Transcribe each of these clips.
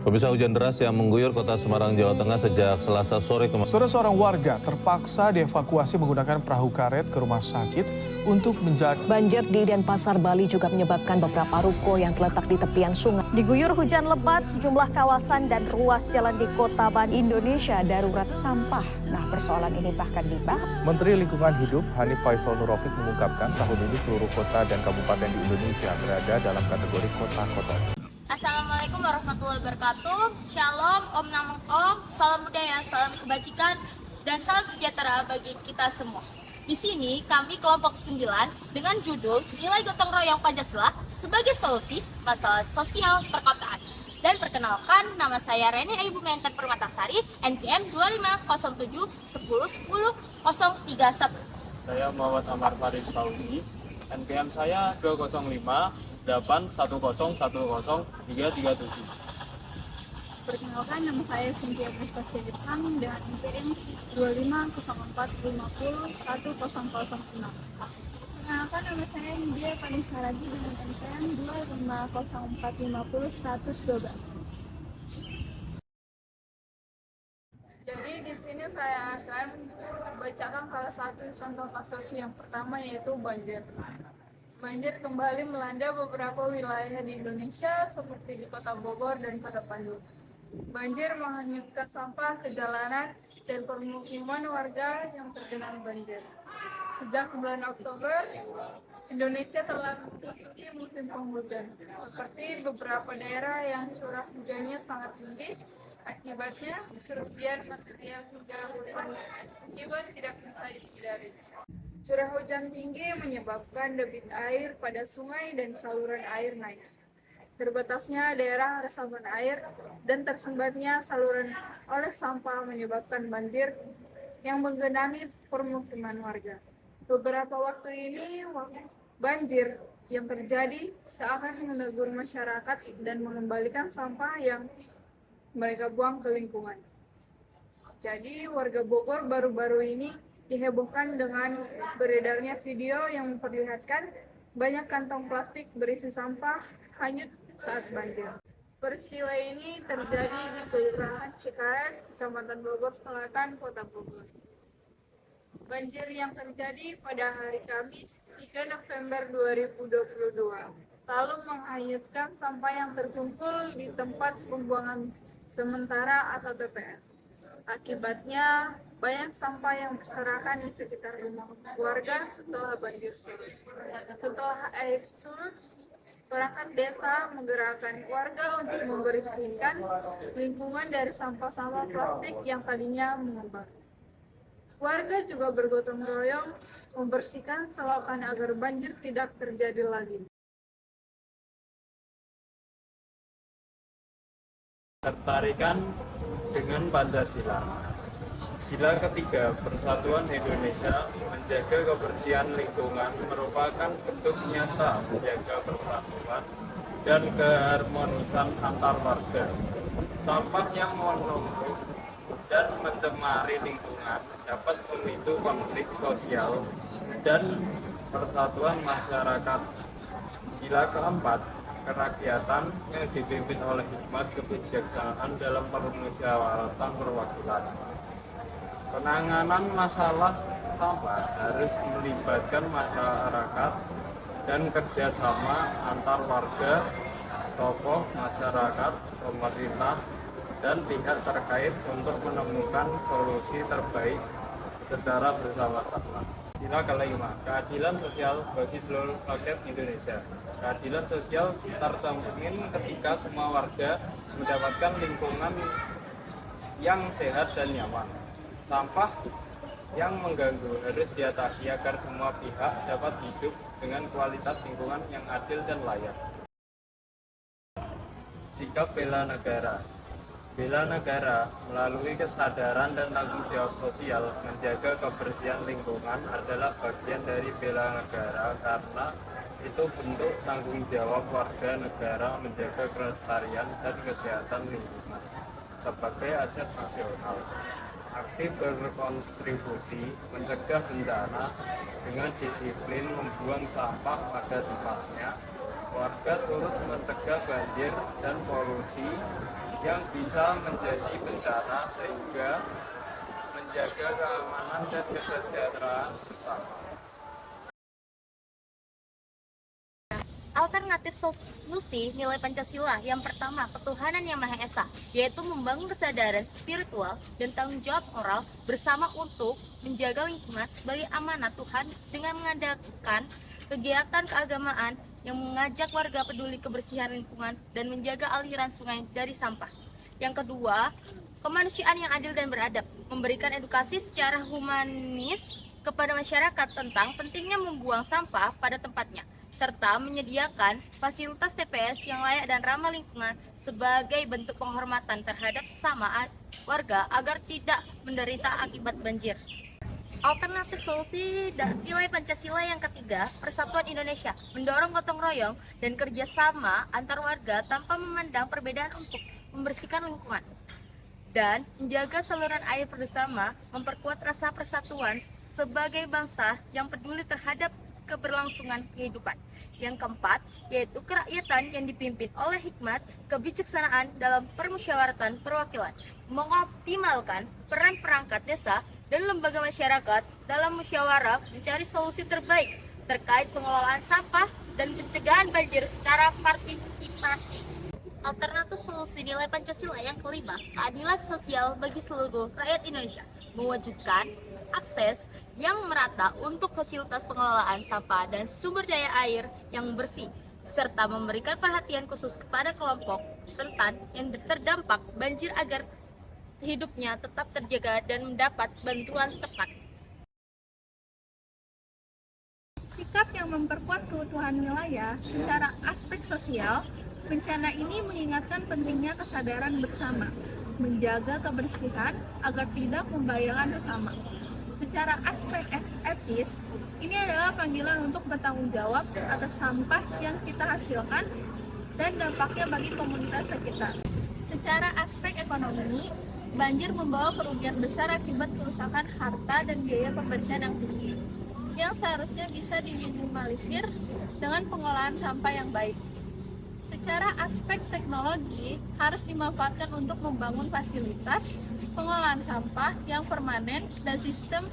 Pemirsa, hujan deras yang mengguyur kota Semarang, Jawa Tengah sejak Selasa sore kemarin. Seorang warga terpaksa dievakuasi menggunakan perahu karet ke rumah sakit untuk menjaga. Banjir di Denpasar, Bali juga menyebabkan beberapa ruko yang terletak di tepian sungai. Diguyur hujan lebat, sejumlah kawasan dan ruas jalan di kota Bandung, Indonesia darurat sampah. Nah, persoalan ini bahkan dibahas. Menteri Lingkungan Hidup Hanif Faisal Nurrofik mengungkapkan tahun ini seluruh kota dan kabupaten di Indonesia berada dalam kategori kota kotor. Assalamualaikum warahmatullahi wabarakatuh. Shalom, Om Namong Om, salam budaya, salam kebajikan, dan salam sejahtera bagi kita semua. Di sini kami kelompok 9 dengan judul Nilai Gotong Royong Pancasila sebagai Solusi Masalah Sosial Perkotaan. Dan perkenalkan, nama saya Reni Ibu Ngenten Permatasari, NPM 2507 10 10 031. Saya Muhammad Amar Faris Fauzi, NPM saya 205 81010 337. Perkenalkan, nama saya Cynthia Pristasia Gitsang dengan NPM 2504501006. Perkenalkan, nama saya Nidia Panisaragi dengan NPM 2504501112. Jadi di sini saya akan membacakan salah satu contoh kasus yang pertama, yaitu banjir. Banjir kembali melanda beberapa wilayah di Indonesia seperti di Kota Bogor dan Kota Bandung. Banjir menghanyutkan sampah ke jalanan dan permukiman warga yang tergenang banjir. Sejak bulan Oktober, Indonesia telah memasuki musim penghujan. Seperti beberapa daerah yang curah hujannya sangat tinggi, akibatnya kerugian material hingga korban jiwa tidak bisa dihindari. Curah hujan tinggi menyebabkan debit air pada sungai dan saluran air naik. Terbatasnya daerah resapan air dan tersumbatnya saluran oleh sampah menyebabkan banjir yang menggenangi permukiman warga. Beberapa waktu ini, banjir yang terjadi seakan menegur masyarakat dan mengembalikan sampah yang mereka buang ke lingkungan. Jadi, warga Bogor baru-baru ini dihebohkan dengan beredarnya video yang memperlihatkan banyak kantong plastik berisi sampah hanyut saat banjir. Peristiwa ini terjadi di Kelurahan Cikaret, Kecamatan Bogor Selatan, Kota Bogor. Banjir yang terjadi pada hari Kamis 3 November 2022 lalu menghanyutkan sampah yang terkumpul di tempat pembuangan sementara atau TPS. Akibatnya, banyak sampah yang berserakan di sekitar rumah warga setelah banjir surut. Setelah air surut, perangkat desa menggerakkan warga untuk membersihkan lingkungan dari sampah-sampah plastik yang tadinya mengembang. Warga juga bergotong royong membersihkan selokan agar banjir tidak terjadi lagi. Tertarikan dengan Pancasila. Sila ketiga, Persatuan Indonesia menjaga kebersihan lingkungan merupakan bentuk nyata menjaga persatuan dan keharmonisan antar warga. Sampah yang menumpuk dan mencemari lingkungan dapat memicu konflik sosial dan persatuan masyarakat. Sila keempat, kerakyatan yang dipimpin oleh hikmat kebijaksanaan dalam permusyawaratan perwakilan. Penanganan masalah sampah harus melibatkan masyarakat dan kerjasama antar warga, tokoh masyarakat, pemerintah, dan pihak terkait untuk menemukan solusi terbaik secara bersama-sama. Sila kelima, keadilan sosial bagi seluruh rakyat Indonesia. Keadilan sosial tercermin ketika semua warga mendapatkan lingkungan yang sehat dan nyaman. Sampah yang mengganggu harus diatasi agar semua pihak dapat hidup dengan kualitas lingkungan yang adil dan layak. Sikap bela negara. Bela negara melalui kesadaran dan tanggung jawab sosial menjaga kebersihan lingkungan adalah bagian dari bela negara karena itu bentuk tanggung jawab warga negara menjaga kelestarian dan kesehatan lingkungan sebagai aset nasional. Aktif berkontribusi mencegah bencana dengan disiplin membuang sampah pada tempatnya, warga turut mencegah banjir dan polusi yang bisa menjadi bencana sehingga menjaga keamanan dan kesejahteraan bersama. Alternatif solusi nilai Pancasila yang pertama, ketuhanan yang Maha Esa, yaitu membangun kesadaran spiritual dan tanggung jawab moral bersama untuk menjaga lingkungan sebagai amanat Tuhan dengan mengadakan kegiatan keagamaan yang mengajak warga peduli kebersihan lingkungan dan menjaga aliran sungai dari sampah. Yang kedua, kemanusiaan yang adil dan beradab, memberikan edukasi secara humanis kepada masyarakat tentang pentingnya membuang sampah pada tempatnya, serta menyediakan fasilitas TPS yang layak dan ramah lingkungan sebagai bentuk penghormatan terhadap sesama warga agar tidak menderita akibat banjir. Alternatif solusi nilai Pancasila yang ketiga, Persatuan Indonesia, mendorong gotong royong dan kerjasama antar warga tanpa memandang perbedaan untuk membersihkan lingkungan dan menjaga saluran air bersama, memperkuat rasa persatuan sebagai bangsa yang peduli terhadap keberlangsungan kehidupan. Yang keempat, yaitu kerakyatan yang dipimpin oleh hikmat kebijaksanaan dalam permusyawaratan perwakilan, mengoptimalkan peran perangkat desa dan lembaga masyarakat dalam musyawarah mencari solusi terbaik terkait pengelolaan sampah dan pencegahan banjir secara partisipasi. Alternatif solusi nilai Pancasila yang kelima, keadilan sosial bagi seluruh rakyat Indonesia, mewujudkan akses yang merata untuk fasilitas pengelolaan sampah dan sumber daya air yang bersih, serta memberikan perhatian khusus kepada kelompok rentan yang terdampak banjir agar hidupnya tetap terjaga dan mendapat bantuan tepat. Sikap yang memperkuat keutuhan wilayah secara aspek sosial, bencana ini mengingatkan pentingnya kesadaran bersama, menjaga kebersihan agar tidak membahayakan sesama. Secara aspek etis, ini adalah panggilan untuk bertanggung jawab atas sampah yang kita hasilkan dan dampaknya bagi komunitas sekitar. Secara aspek ekonomi, banjir membawa kerugian besar akibat kerusakan harta dan biaya pembersihan yang tinggi, yang seharusnya bisa diminimalisir dengan pengolahan sampah yang baik. Secara aspek teknologi, harus dimanfaatkan untuk membangun fasilitas pengolahan sampah yang permanen dan sistem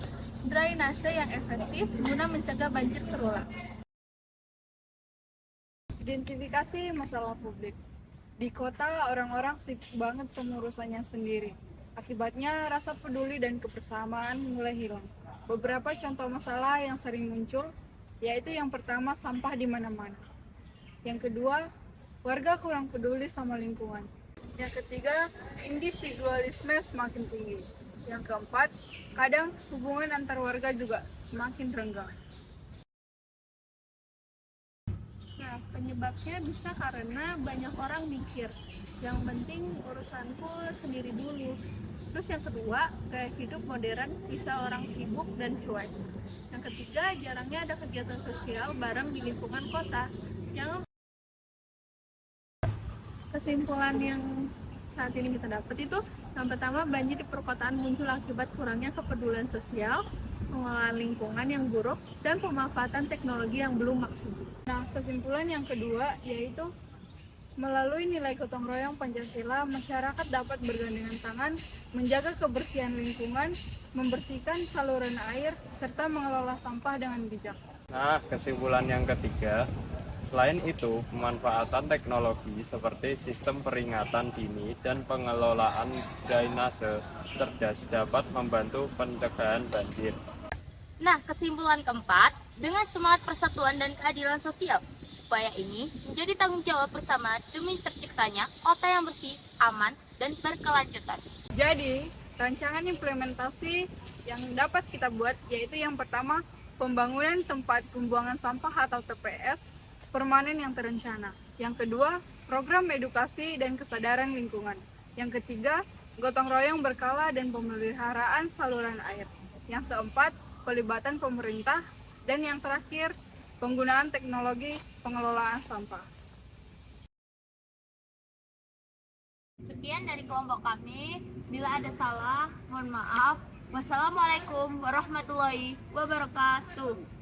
drainase yang efektif guna mencegah banjir terulang. Identifikasi masalah publik. Di kota, orang-orang sibuk banget sama urusannya sendiri. Akibatnya, rasa peduli dan kebersamaan mulai hilang. Beberapa contoh masalah yang sering muncul, yaitu yang pertama, sampah di mana-mana. Yang kedua, warga kurang peduli sama lingkungan. Yang ketiga, individualisme semakin tinggi. Yang keempat, kadang hubungan antar warga juga semakin renggang. Nah, penyebabnya bisa karena banyak orang mikir, yang penting urusanku sendiri dulu. Terus yang kedua, gaya hidup modern bisa orang sibuk dan cuek. Yang ketiga, jarangnya ada kegiatan sosial bareng di lingkungan kota. Kesimpulan yang saat ini kita dapat itu, yang pertama, banjir di perkotaan muncul akibat kurangnya kepedulian sosial, pengelolaan lingkungan yang buruk, dan pemanfaatan teknologi yang belum maksimal. Nah, kesimpulan yang kedua yaitu melalui nilai gotong royong Pancasila, masyarakat dapat bergandengan tangan menjaga kebersihan lingkungan, membersihkan saluran air, serta mengelola sampah dengan bijak. Nah, kesimpulan yang ketiga, selain itu, pemanfaatan teknologi seperti sistem peringatan dini dan pengelolaan drainase cerdas dapat membantu pencegahan banjir. Nah, kesimpulan keempat, dengan semangat persatuan dan keadilan sosial, upaya ini menjadi tanggung jawab bersama demi terciptanya kota yang bersih, aman, dan berkelanjutan. Jadi, rancangan implementasi yang dapat kita buat yaitu yang pertama, pembangunan tempat pembuangan sampah atau TPS permanen yang terencana. Yang kedua, program edukasi dan kesadaran lingkungan. Yang ketiga, gotong royong berkala dan pemeliharaan saluran air. Yang keempat, pelibatan pemerintah. Dan yang terakhir, penggunaan teknologi pengelolaan sampah. Sekian dari kelompok kami. Bila ada salah, mohon maaf. Wassalamualaikum warahmatullahi wabarakatuh.